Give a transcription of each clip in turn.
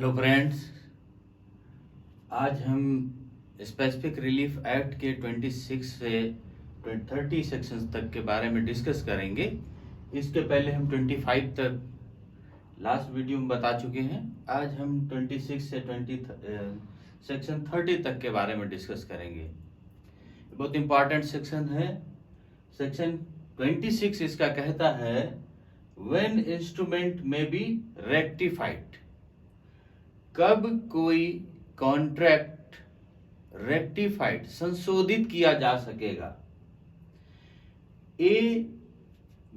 Hello friends, आज हम specific relief act के 26 से 30 सेक्शंस तक के बारे में डिस्कस करेंगे। इसके पहले हम 25 तक लास्ट वीडियो में बता चुके हैं। आज हम 26 से सेक्शन 30 तक के बारे में डिस्कस करेंगे। बहुत इंपॉर्टेंट सेक्शन है। सेक्शन 26 इसका कहता है व्हेन इंस्ट्रूमेंट में बी रेक्टिफाइड, कब कोई कॉन्ट्रैक्ट रेक्टिफाइड संशोधित किया जा सकेगा। ए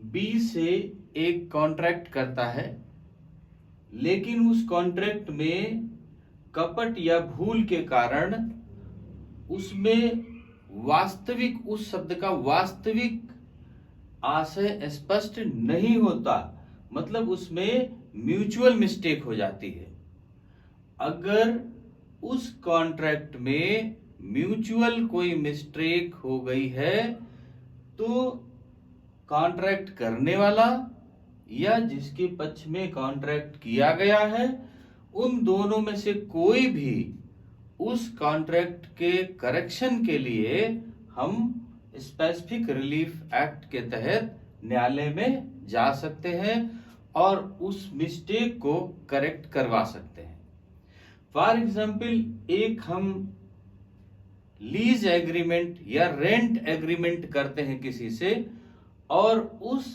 बी से एक कॉन्ट्रैक्ट करता है, लेकिन उस कॉन्ट्रैक्ट में कपट या भूल के कारण उसमें वास्तविक, उस शब्द का वास्तविक आशय स्पष्ट नहीं होता, मतलब उसमें म्यूचुअल मिस्टेक हो जाती है। अगर उस कॉन्ट्रैक्ट में म्यूचुअल कोई मिस्टेक हो गई है तो कॉन्ट्रैक्ट करने वाला या जिसके पक्ष में कॉन्ट्रैक्ट किया गया है, उन दोनों में से कोई भी उस कॉन्ट्रैक्ट के करेक्शन के लिए हम स्पेसिफिक रिलीफ एक्ट के तहत न्यायालय में जा सकते हैं और उस मिस्टेक को करेक्ट करवा सकते हैं। फॉर एग्जाम्पल, एक हम लीज एग्रीमेंट या रेंट एग्रीमेंट करते हैं किसी से, और उस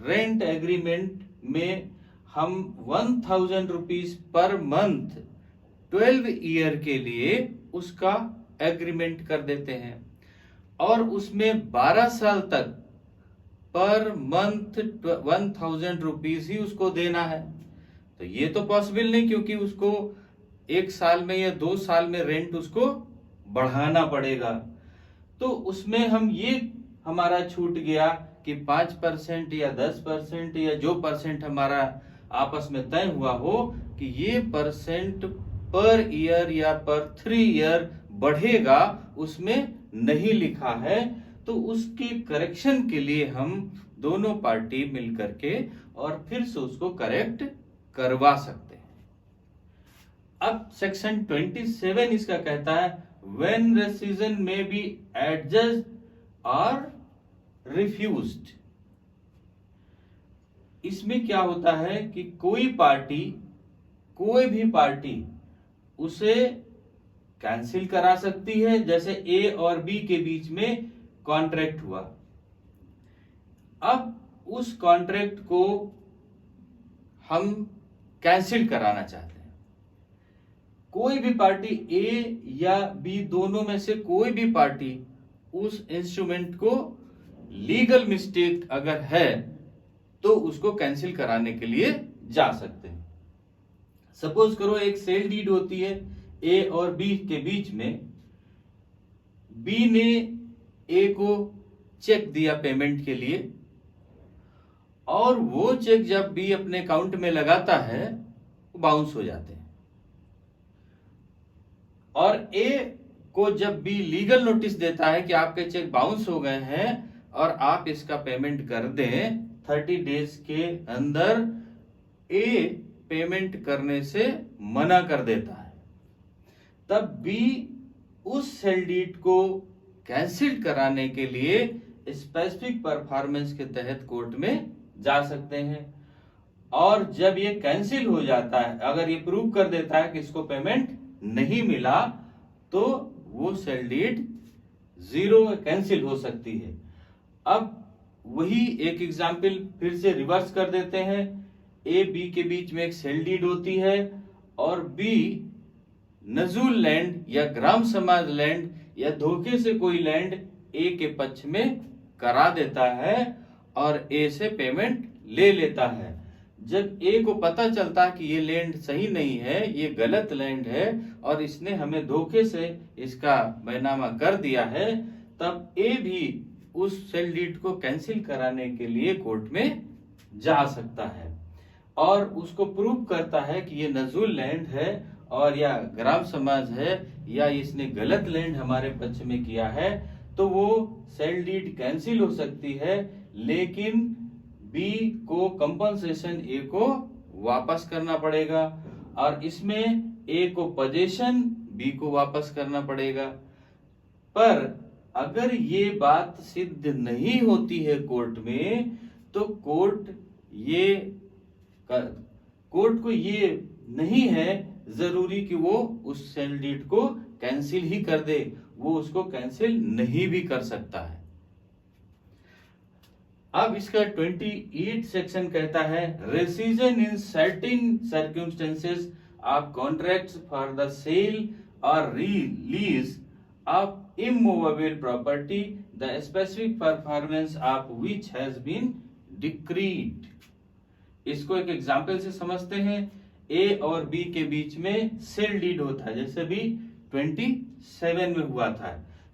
रेंट एग्रीमेंट में हम 1000 रुपीज पर मंथ 12 ईयर के लिए उसका एग्रीमेंट कर देते हैं और उसमें 12 साल तक पर मंथ 1000 रुपीज ही उसको देना है। तो ये तो पॉसिबल नहीं, क्योंकि उसको 1 साल में या 2 साल में रेंट उसको बढ़ाना पड़ेगा। तो उसमें हम ये हमारा छूट गया कि 5% या 10% या जो परसेंट हमारा आपस में तय हुआ हो कि ये परसेंट पर ईयर या पर 3 ईयर बढ़ेगा, उसमें नहीं लिखा है। तो उसके करेक्शन के लिए हम दोनों पार्टी मिलकर के और फिर से उसको करेक्ट करवा सकते हैं। अब सेक्शन 27 इसका कहता है व्हेन रेसिजन में बी एडजस्ट और रिफ्यूज्ड। इसमें क्या होता है कि कोई भी पार्टी उसे कैंसिल करा सकती है। जैसे ए और बी के बीच में कॉन्ट्रैक्ट हुआ, अब उस कॉन्ट्रैक्ट को हम कैंसिल कराना चाहते हैं। कोई भी पार्टी, ए या बी, दोनों में से कोई भी पार्टी उस इंस्ट्रूमेंट को लीगल मिस्टेक अगर है तो उसको कैंसिल कराने के लिए जा सकते हैं। सपोज करो एक सेल डीड होती है ए और बी के बीच में। बी ने ए को चेक दिया पेमेंट के लिए, और वो चेक जब बी अपने अकाउंट में लगाता है वो बाउंस हो जाते हैं, और ए को जब बी लीगल नोटिस देता है कि आपके चेक बाउंस हो गए हैं और आप इसका पेमेंट कर दें 30 डेज के अंदर, ए पेमेंट करने से मना कर देता है। तब बी उस सेल डीड को कैंसिल कराने के लिए स्पेसिफिक परफॉर्मेंस के तहत कोर्ट में जा सकते हैं। और जब ये कैंसिल हो जाता है, अगर ये प्रूव कर देता है कि इसको पेमेंट नहीं मिला, तो वो सेल डीड जीरो कैंसिल हो सकती है। अब वही एक एग्जाम्पल फिर से रिवर्स कर देते हैं। ए बी के बीच में एक सेल डीड होती है और बी नजूल लैंड या ग्राम समाज लैंड या धोखे से कोई लैंड ए के पक्ष में करा देता है और ए से पेमेंट ले लेता है। जब ए को पता चलता है कि ये लैंड सही नहीं है, ये गलत लैंड है और इसने हमें धोखे से इसका बैनामा कर दिया है, तब ए भी उस सेल डीड को कैंसिल कराने के लिए कोर्ट में जा सकता है और उसको प्रूव करता है कि ये नजूल लैंड है और या ग्राम समाज है या इसने गलत लैंड हमारे पक्ष में किया है, तो वो सेल डीड कैंसिल हो सकती है, लेकिन बी को कंपनसेशन ए को वापस करना पड़ेगा। और इसमें ए को पोजीशन, बी को वापस करना पड़ेगा। पर अगर ये बात सिद्ध नहीं होती है कोर्ट में, तो कोर्ट को ये नहीं है जरूरी कि वो उस सेल डीड को कैंसिल ही कर दे, वो उसको कैंसिल नहीं भी कर सकता है। अब इसका 28 सेक्शन कहता है rescission in certain circumstances of contracts for the sale और release of immovable property the specific performance of which has been decreed. इसको एक एग्जांपल से समझते हैं। ए और बी के बीच में सेल डीड होता है, जैसे भी 27 में हुआ था,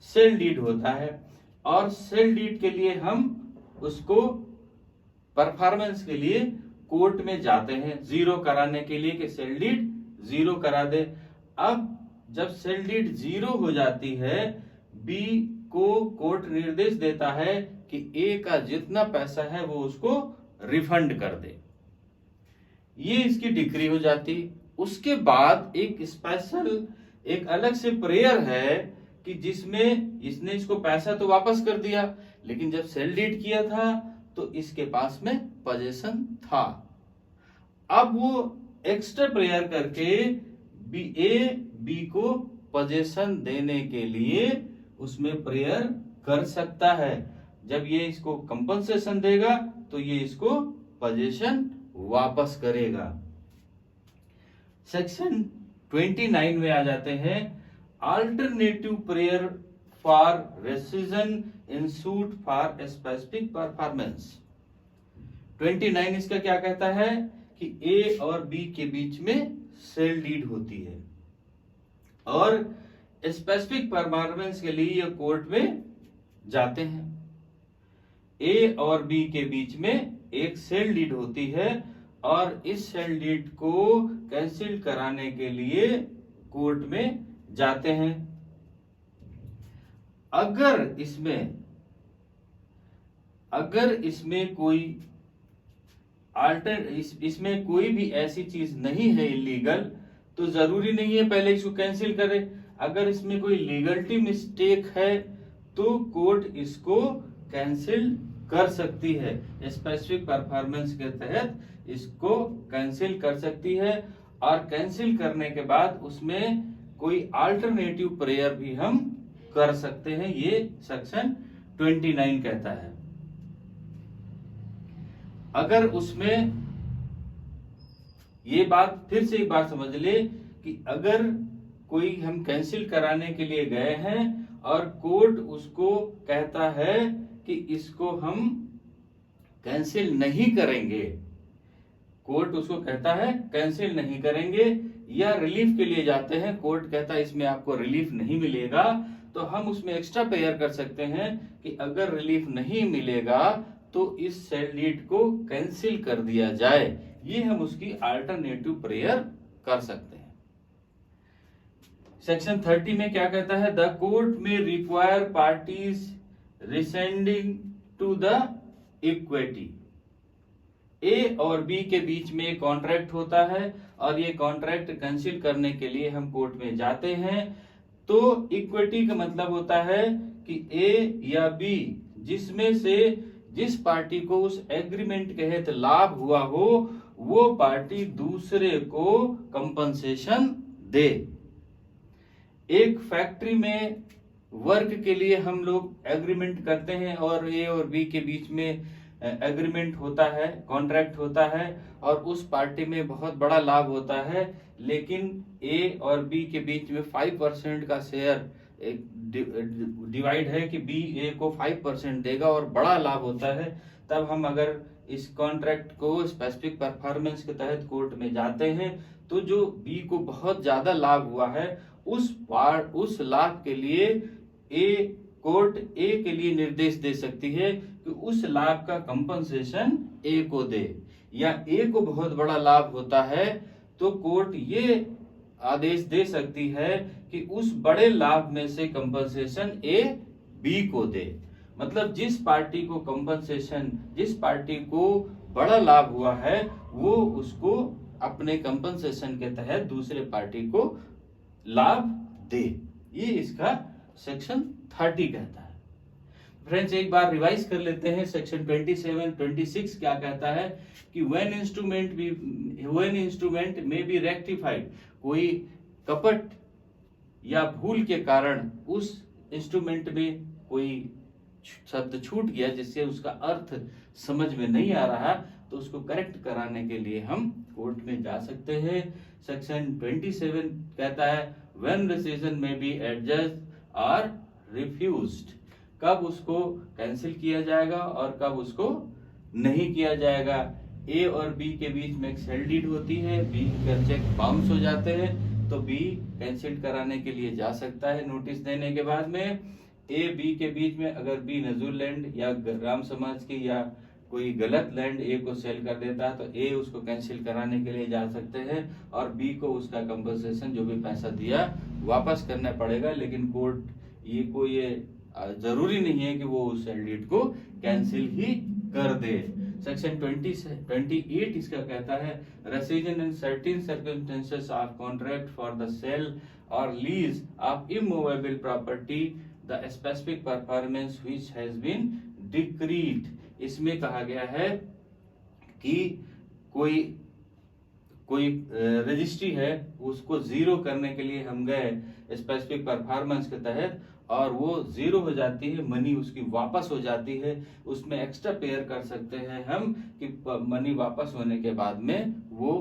सेल डीड होता है और सेल डीड के लिए हम उसको परफॉर्मेंस के लिए कोर्ट में जाते हैं जीरो कराने के लिए कि सेल डीड जीरो करा दे। अब जब सेल डीड जीरो हो जाती है, बी को कोर्ट निर्देश देता है कि ए का जितना पैसा है वो उसको रिफंड कर दे, ये इसकी डिक्री हो जाती। उसके बाद एक स्पेशल, एक अलग से प्रेयर है कि जिसमें इसने इसको पैसा तो वापस कर दिया, लेकिन जब सेल डीड किया था तो इसके पास में पोजीशन था। अब वो एक्स्ट्रा प्रेयर करके बी को पोजीशन देने के लिए उसमें प्रेयर कर सकता है। जब ये इसको कंपनसेशन देगा तो ये इसको पोजीशन वापस करेगा। सेक्शन 29 में आ जाते हैं alternative prayer for rescission in suit for specific performance. 29 इसका क्या कहता है कि ए और बी के बीच में सेल डीड होती है और स्पेसिफिक परफॉर्मेंस के लिए ये कोर्ट में जाते हैं। ए और बी के बीच में एक सेल डीड होती है और इस सेल डीड को कैंसिल कराने के लिए कोर्ट में जाते हैं। अगर इसमें कोई इसमें कोई भी ऐसी चीज नहीं है इलीगल, तो जरूरी नहीं है पहले इसको कैंसिल करे। अगर इसमें कोई लीगलिटी मिस्टेक है तो कोर्ट इसको कैंसिल कर सकती है, स्पेसिफिक परफॉर्मेंस के तहत इसको कैंसिल कर सकती है। और कैंसिल करने के बाद उसमें कोई अल्टरनेटिव प्रेयर भी हम कर सकते हैं, ये सेक्शन 29 कहता है। अगर उसमें ये बात फिर से एक बार समझ ले कि अगर कोई हम कैंसिल कराने के लिए गए हैं और कोर्ट उसको कहता है कि इसको हम कैंसिल नहीं करेंगे, कोर्ट उसको कहता है कैंसिल नहीं करेंगे, या रिलीफ के लिए जाते हैं, कोर्ट कहता है इसमें आपको रिलीफ नहीं मिलेगा, तो हम उसमें एक्स्ट्रा प्रेयर कर सकते हैं कि अगर रिलीफ नहीं मिलेगा तो इस सेल डीड को कैंसिल कर दिया जाए। ये हम उसकी अल्टरनेटिव प्रेयर कर सकते हैं। सेक्शन 30 में क्या कहता है, the court may require parties rescinding to the equity. A और बी के बीच में कॉन्ट्रैक्ट होता है और ये कॉन्ट्रैक्ट कैंसिल करने के लिए हम कोर्ट में जाते हैं। तो इक्विटी का मतलब होता है कि ए या बी जिसमें से जिस पार्टी को उस एग्रीमेंट के तहत लाभ हुआ हो वो पार्टी दूसरे को कंपनसेशन दे। एक फैक्ट्री में वर्क के लिए हम लोग एग्रीमेंट करते हैं और ए और बी के बीच में एग्रीमेंट होता है, कॉन्ट्रैक्ट होता है और उस पार्टी में बहुत बड़ा लाभ होता है, लेकिन ए और बी के बीच में 5% का शेयर डिवाइड है कि बी ए को 5% देगा और बड़ा लाभ होता है। तब हम अगर इस कॉन्ट्रैक्ट को स्पेसिफिक परफॉर्मेंस के तहत कोर्ट में जाते हैं तो जो बी को बहुत ज्यादा लाभ हुआ है उस लाभ के लिए कोर्ट ए के लिए निर्देश दे सकती है कि उस लाभ का कंपनसेशन ए को दे, या ए को बहुत बड़ा लाभ होता है तो कोर्ट ये आदेश दे सकती है कि उस बड़े लाभ में से कंपनसेशन ए बी को दे। मतलब जिस पार्टी को बड़ा लाभ हुआ है वो उसको अपने कंपनसेशन के तहत दूसरे पार्टी को लाभ दे। ये इसका सेक्शन 30 कहता है। फ्रेंड्स एक बार रिवाइज कर लेते हैं। सेक्शन 26 क्या कहता है कि व्हेन इंस्ट्रूमेंट में बी रेक्टिफाइड, कोई कपट या भूल के कारण उस इंस्ट्रूमेंट में कोई शब्द छूट गया जिससे उसका अर्थ समझ में नहीं आ रहा, तो उसको करेक्ट कराने के लिए हम कोर्ट में जा सकते हैं। सेक्शन 27 कहता है व्हेन रेसिजन में बी एडजस्ट और रिफ्यूज्ड, कब उसको कैंसिल किया जाएगा और कब उसको नहीं किया जाएगा। ए और बी के बीच में एक सेल डीड होती है, बी का चेक बाउंस हो जाते हैं तो बी कैंसिल कराने के लिए जा सकता है नोटिस देने के बाद में। ए बी के बीच में अगर बी नजूल लैंड या राम समाज की या कोई गलत लैंड ए को सेल कर देता है तो ए उसको कैंसिल कराने के लिए जा सकते हैं और बी को उसका कंपनसेशन जो भी पैसा दिया वापस करना पड़ेगा। लेकिन कोर्ट ये जरूरी नहीं है कि वो उस सेल डीड को कैंसिल ही कर दे। सेक्शन 28 इसका कहता है rescission in certain circumstances of contract for the sale और lease of immovable property the specific performance which has been decreed. इसमें कहा गया है कि कोई रजिस्ट्री है उसको जीरो करने के लिए हम गए स्पेसिफिक परफॉर्मेंस के तहत और वो जीरो हो जाती है, मनी उसकी वापस हो जाती है, उसमें एक्स्ट्रा पेयर कर सकते हैं हम कि मनी वापस होने के बाद में वो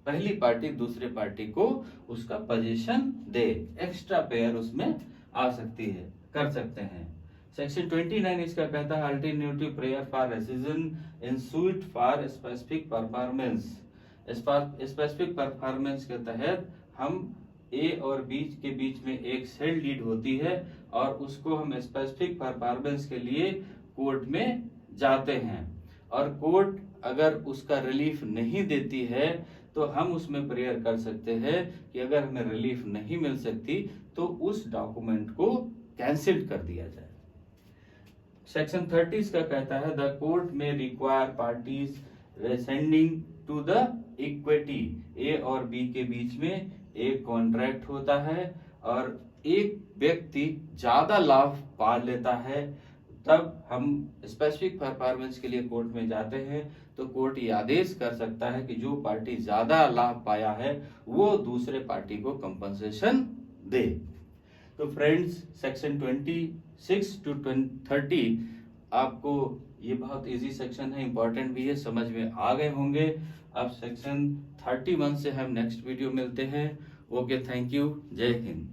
पहली पार्टी दूसरे पार्टी को उसका पोजीशन दे, एक्स्ट्रा पेयर उसमें आ सकती है, कर सकते हैं। सेक्शन 29 इसका कहता है alternative prayer for rescission in suit for specific performance. Specific performance के तहत हम ए और बी के बीच में एक सेल डीड होती है और उसको हम स्पेसिफिक परफॉर्मेंस के लिए कोर्ट में जाते हैं और कोर्ट अगर उसका रिलीफ नहीं देती है तो हम उसमें प्रेयर कर सकते हैं कि अगर हमें रिलीफ नहीं मिल सकती तो उस डॉक्यूमेंट को कैंसिल कर दिया जाए। सेक्शन 30 का कहता है the court may require parties sending to the equity. A और बी के बीच में एक कॉन्ट्रैक्ट होता है और एक व्यक्ति ज्यादा लाभ पा लेता है, तब हम स्पेसिफिक परफॉर्मेंस के लिए कोर्ट में जाते हैं तो कोर्ट ये आदेश कर सकता है कि जो पार्टी ज्यादा लाभ पाया है वो दूसरे पार्टी को कंपनसेशन दे। तो फ्रेंड्स सेक्शन 26 to 30 आपको ये बहुत इजी सेक्शन है, इंपॉर्टेंट भी है, समझ में आ गए होंगे। अब सेक्शन 31 से हम नेक्स्ट वीडियो मिलते हैं। ओके, थैंक यू, जय हिंद।